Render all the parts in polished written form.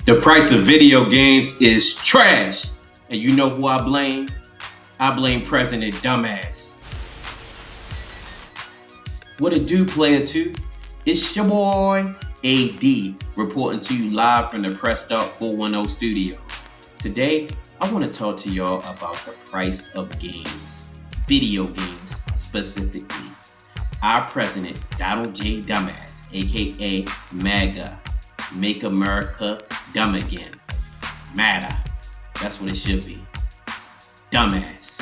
The price of video games is trash. And you know who I blame? I blame President Dumbass. What it do, player two? It's your boy AD reporting to you live from the Press Start 410 studios. Today, I want to talk to y'all about the price of games, video games specifically. Our president, Donald J. Dumbass, aka MAGA, Make America Dumb Again. MAGA, that's what it should be. Dumbass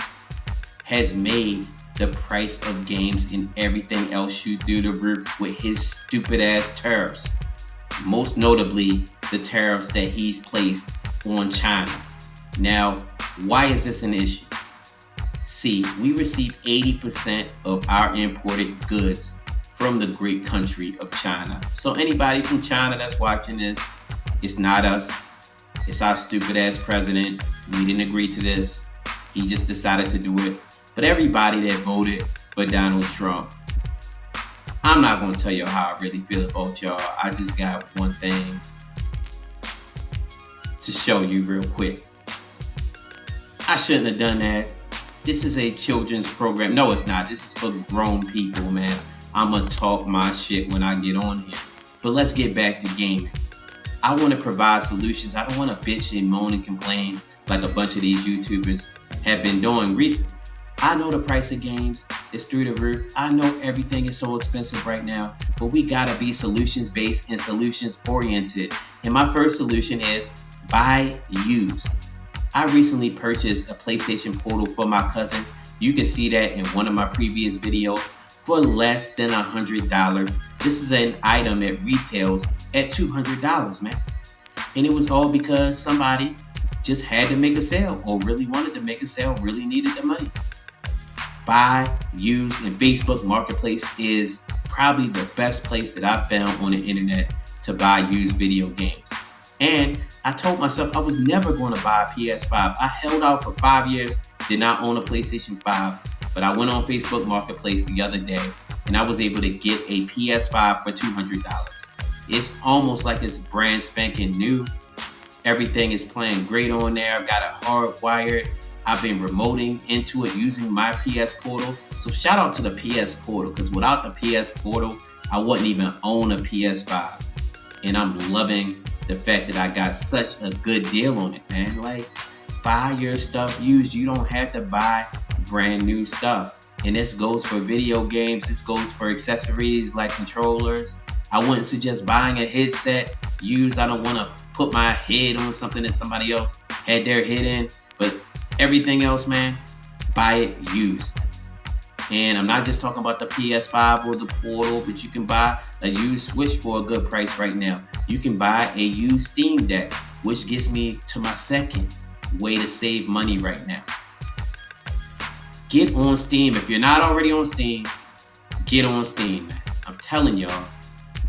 has made the price of games and everything else shoot through the roof with his stupid ass tariffs. Most notably, the tariffs that he's placed on China. Now, why is this an issue? See, we receive 80% of our imported goods from the great country of China. So anybody from China that's watching this, it's not us. It's our stupid ass president. We didn't agree to this. He just decided to do it. But everybody that voted for Donald Trump, I'm not going to tell you how I really feel about y'all. I just got one thing to show you real quick. I shouldn't have done that. This is a children's program. No, it's not. This is for grown people, man. I'm going to talk my shit when I get on here. But let's get back to gaming. I want to provide solutions. I don't want to bitch and moan and complain like a bunch of these YouTubers have been doing recently. I know the price of games is through the roof. I know everything is so expensive right now, but we gotta be solutions based and solutions oriented. And my first solution is buy used. I recently purchased a PlayStation Portal for my cousin. You can see that in one of my previous videos for less than $100. This is an item that retails at $200, man. And it was all because somebody just had to make a sale or really wanted to make a sale, really needed the money. Buy, use, and Facebook Marketplace is probably the best place that I've found on the internet to buy used video games. And I told myself I was never going to buy a PS5. I held out for 5 years, did not own a PlayStation 5, but I went on Facebook Marketplace the other day and I was able to get a PS5 for $200. It's almost like it's brand spanking new. Everything is playing great on there. I've got it hardwired. I've been remoting into it using my PS Portal. So shout out to the PS Portal, because without the PS Portal, I wouldn't even own a PS5. And I'm loving the fact that I got such a good deal on it, man. Like, buy your stuff used. You don't have to buy brand new stuff. And this goes for video games. This goes for accessories like controllers. I wouldn't suggest buying a headset used. I don't want to put my head on something that somebody else had their head in. But everything else, man, buy it used. And I'm not just talking about the PS5 or the Portal, but you can buy a used Switch for a good price right now. You can buy a used Steam Deck, which gets me to my second way to save money right now. Get on Steam. If you're not already on Steam, get on Steam, man. I'm telling y'all,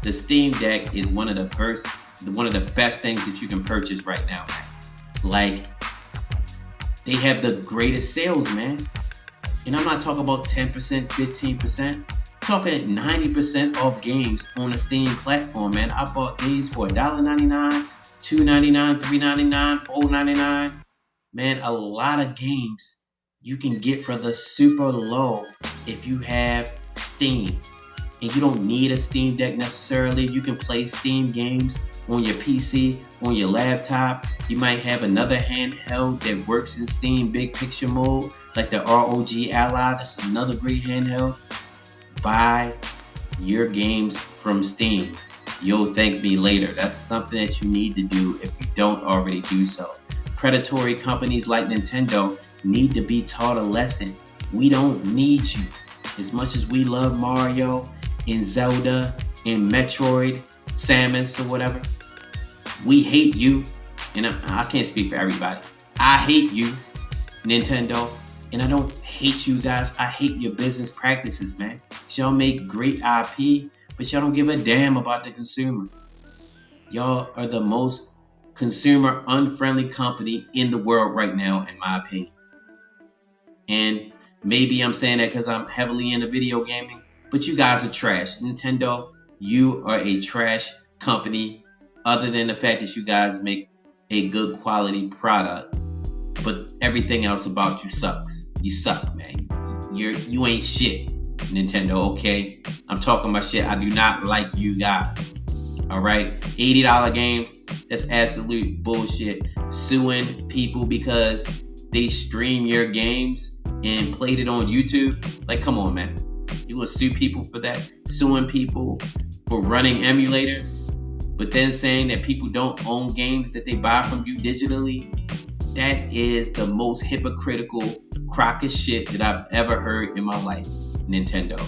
the Steam Deck is one of the best things that you can purchase right now, man. Like, they have the greatest sales, man. And I'm not talking about 10%, 15%. I'm talking 90% off games on the Steam platform, man. I bought games for $1.99, $2.99, $3.99, $4.99. Man, a lot of games you can get for the super low if you have Steam. And you don't need a Steam Deck necessarily. You can play Steam games on your PC, on your laptop. You might have another handheld that works in Steam big picture mode, like the ROG Ally. That's another great handheld. Buy your games from Steam. You'll thank me later. That's something that you need to do if you don't already do so. Predatory companies like Nintendo need to be taught a lesson. We don't need you. As much as we love Mario and Zelda and Metroid, Samus or whatever, we hate you. And I can't speak for everybody. I hate you, Nintendo. And I don't hate you guys. I hate your business practices, man. Y'all make great IP, but y'all don't give a damn about the consumer. Y'all are the most consumer unfriendly company in the world right now, in my opinion. And maybe I'm saying that because I'm heavily into video gaming, but you guys are trash. Nintendo, you are a trash company other than the fact that you guys make a good quality product, but everything else about you sucks. You suck, man. You ain't shit, Nintendo, okay? I'm talking my shit. I do not like you guys. All right? $80 games, that's absolute bullshit. Suing people because they stream your games and played it on YouTube. Like, come on, man. You gonna sue people for that? Suing people for running emulators, but then saying that people don't own games that they buy from you digitally? That is the most hypocritical crock of shit that I've ever heard in my life, Nintendo.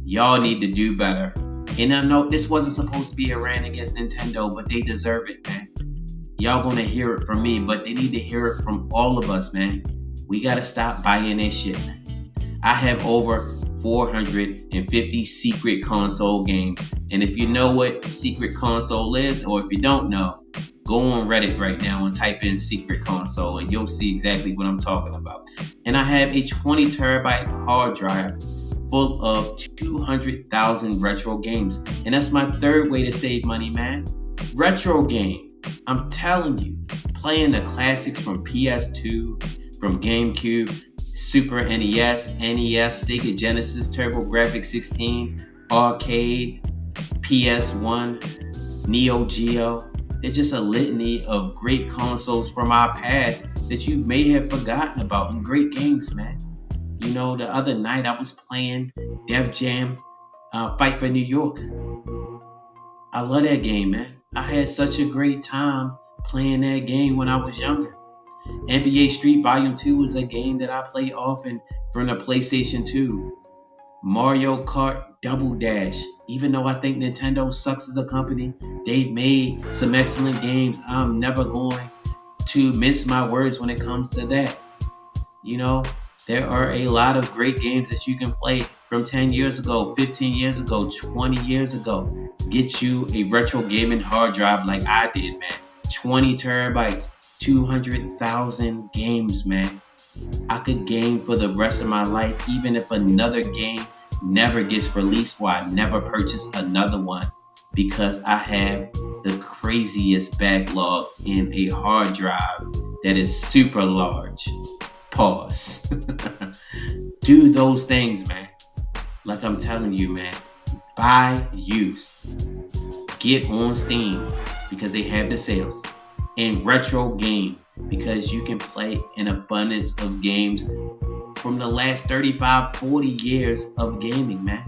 Y'all need to do better. And I know this wasn't supposed to be a rant against Nintendo, but they deserve it, man. Y'all gonna hear it from me, but they need to hear it from all of us, man. We gotta stop buying that shit, man. I have over 450 secret console games. And if you know what secret console is, or if you don't know, go on Reddit right now and type in secret console and you'll see exactly what I'm talking about. And I have a 20 terabyte hard drive full of 200,000 retro games. And that's my third way to save money, man. Retro game. I'm telling you, playing the classics from PS2, from GameCube, Super NES, NES, Sega Genesis, TurboGrafx-16, Arcade, PS1, Neo Geo. They're just a litany of great consoles from our past that you may have forgotten about, and great games, man. You know, the other night I was playing Def Jam Fight for New York. I love that game, man. I had such a great time playing that game when I was younger. NBA Street Volume 2 is a game that I play often from the PlayStation 2. Mario Kart Double Dash. Even though I think Nintendo sucks as a company, they've made some excellent games. I'm never going to mince my words when it comes to that. You know, there are a lot of great games that you can play from 10 years ago, 15 years ago, 20 years ago. Get you a retro gaming hard drive like I did, man. 20 terabytes, 200,000 games, man. I could game for the rest of my life, even if another game never gets released, or I never purchase another one, because I have the craziest backlog in a hard drive that is super large. Pause. Do those things, man. Like I'm telling you, man. Buy used. Get on Steam because they have the sales. And retro game because you can play an abundance of games from the last 35, 40 years of gaming, man.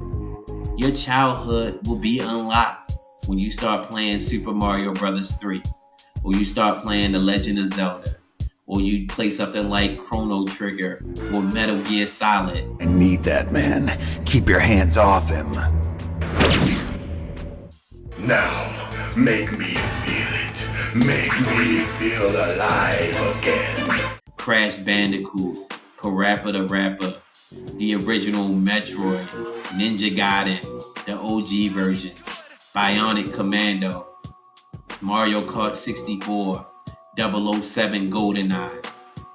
Your childhood will be unlocked when you start playing Super Mario Bros. 3, or you start playing The Legend of Zelda, or you play something like Chrono Trigger or Metal Gear Solid. I need that, man. Keep your hands off him. Now, make me feel it. Make me feel alive again. Crash Bandicoot, Parappa the Rapper, the original Metroid, Ninja Gaiden, the OG version, Bionic Commando, Mario Kart 64, 007 GoldenEye.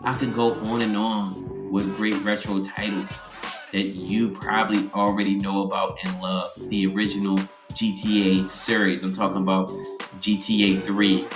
I could go on and on with great retro titles that you probably already know about and love. The original GTA series. I'm talking about GTA 3,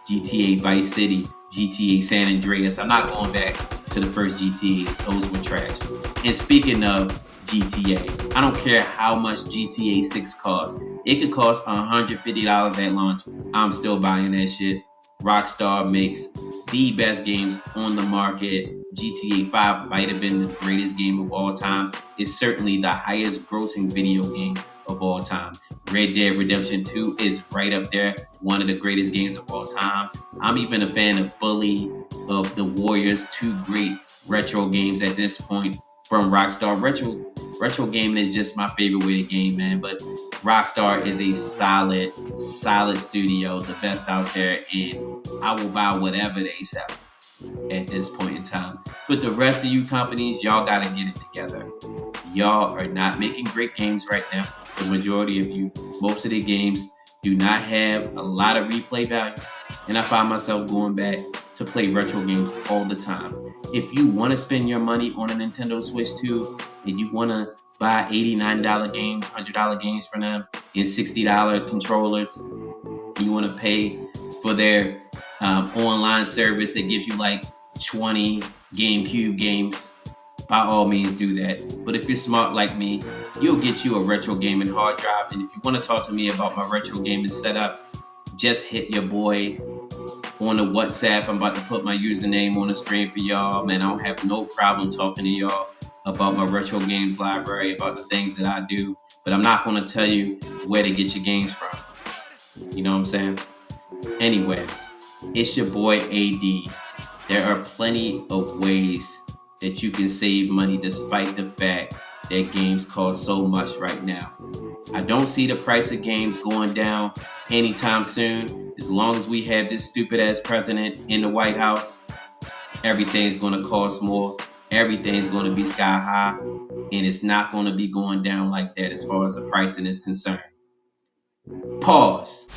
GTA Vice City, GTA San Andreas. I'm not going back to the first GTAs. Those were trash. And speaking of GTA, I don't care how much GTA 6 costs. It could cost $150 at launch. I'm still buying that shit. Rockstar makes the best games on the market. GTA 5 might have been the greatest game of all time. It's certainly the highest grossing video game of all time. Red Dead Redemption 2 is right up there, one of the greatest games of all time. I'm even a fan of Bully, of The Warriors, two great retro games at this point from Rockstar. Retro gaming is just my favorite way to game, man. But Rockstar is a solid studio, the best out there, and I will buy whatever they sell at this point in time. But the rest of you companies, y'all gotta get it together. Y'all are not making great games right now. The majority of you, most of the games do not have a lot of replay value, and I find myself going back to play retro games all the time. If you want to spend your money on a Nintendo Switch 2 and you want to buy $89 games, $100 games for them, and $60 controllers, and you want to pay for their online service that gives you like 20 GameCube games, by all means do that. But if you're smart like me, you'll get you a retro gaming hard drive. And if you want to talk to me about my retro gaming setup, just hit your boy on the WhatsApp. I'm about to put my username on the screen for y'all. Man, I don't have no problem talking to y'all about my retro games library, about the things that I do. But I'm not going to tell you where to get your games from. You know what I'm saying? Anyway, it's your boy AD. There are plenty of ways that you can save money despite the fact that games cost so much right now. I don't see the price of games going down anytime soon. As long as we have this stupid ass president in the White House, everything's going to cost more. Everything's going to be sky high. And it's not going to be going down like that as far as the pricing is concerned. Pause.